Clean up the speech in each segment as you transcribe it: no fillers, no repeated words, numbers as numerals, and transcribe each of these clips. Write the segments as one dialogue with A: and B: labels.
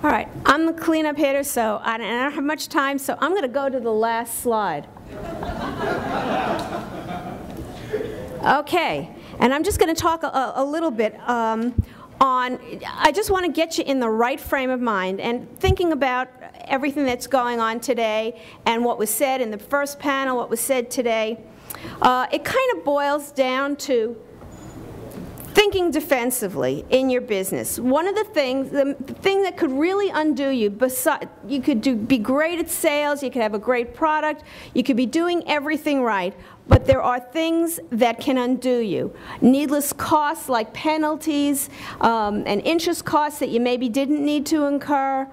A: All right, I'm the cleanup hitter, so I don't have much time, so I'm going to go to the last slide. Okay, and I'm just going to talk a little bit I just want to get you in the right frame of mind and thinking about everything that's going on today and what was said in the first panel, what was said today. It kind of boils down to thinking defensively in your business. One of the things, the thing that could really undo you, besides, you could be great at sales, you could have a great product, you could be doing everything right, but there are things that can undo you. Needless costs like penalties and interest costs that you maybe didn't need to incur,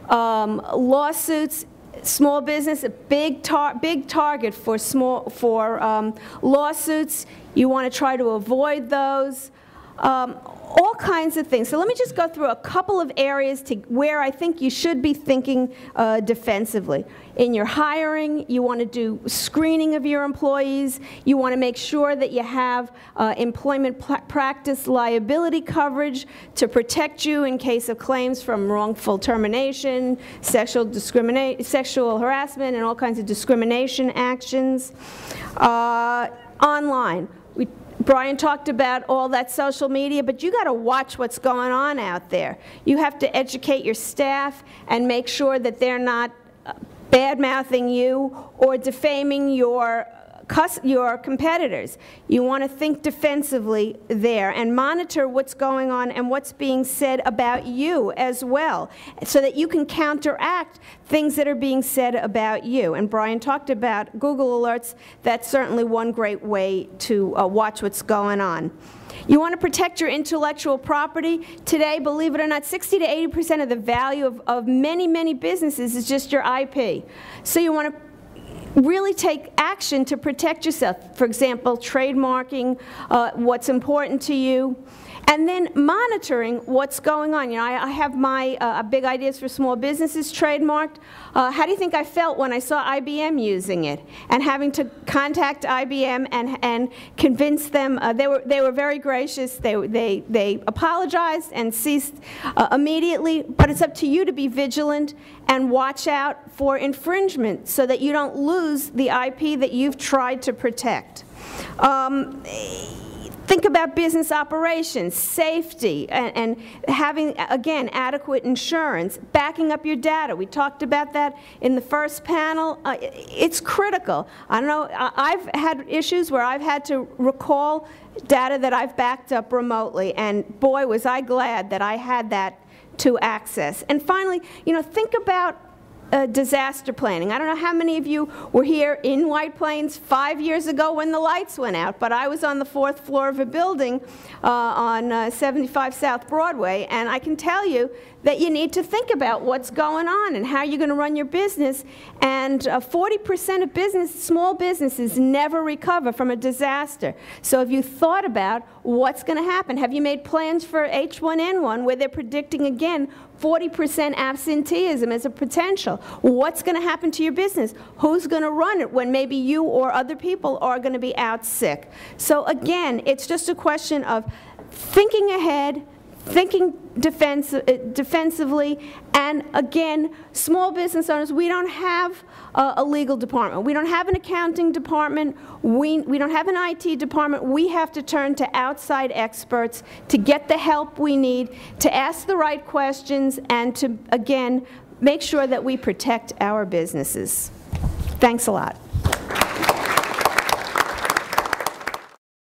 A: lawsuits. Small business, a big target for lawsuits. You want to try to avoid those. All kinds of things. So let me just go through a couple of areas where I think you should be thinking defensively. In your hiring, you want to do screening of your employees. You want to make sure that you have employment practice liability coverage to protect you in case of claims from wrongful termination, sexual harassment, and all kinds of discrimination actions. Online. Brian talked about all that social media, but you got to watch what's going on out there. You have to educate your staff and make sure that they're not bad-mouthing you or defaming your competitors. You want to think defensively there and monitor what's going on and what's being said about you as well, so that you can counteract things that are being said about you. And Brian talked about Google Alerts. That's certainly one great way to watch what's going on. You want to protect your intellectual property. Today, believe it or not, 60 to 80% of the value of many, many businesses is just your IP. So you want to really take action to protect yourself. For example, trademarking what's important to you, and then monitoring what's going on. You know, I have my big ideas for small businesses trademarked. How do you think I felt when I saw IBM using it and having to contact IBM and convince them? They were very gracious. They apologized and ceased immediately. But it's up to you to be vigilant and watch out for infringement so that you don't lose the IP that you've tried to protect. Think about business operations, safety, and having, again, adequate insurance, backing up your data. We talked about that in the first panel. It's critical. I don't know, I've had issues where I've had to recall data that I've backed up remotely, and boy, was I glad that I had that to access. And finally, you know, think about disaster planning. I don't know how many of you were here in White Plains 5 years ago when the lights went out, but I was on the 4th floor of a building on 75 South Broadway, and I can tell you that you need to think about what's going on and how you're going to run your business. And 40% of small businesses never recover from a disaster. So have you thought about what's going to happen? Have you made plans for H1N1 where they're predicting, again, 40% absenteeism as a potential? What's going to happen to your business? Who's going to run it when maybe you or other people are going to be out sick? So again, it's just a question of thinking ahead, thinking defensively, and again, small business owners, we don't have a legal department. We don't have an accounting department. We don't have an IT department. We have to turn to outside experts to get the help we need, to ask the right questions, and to, again, make sure that we protect our businesses. Thanks a lot.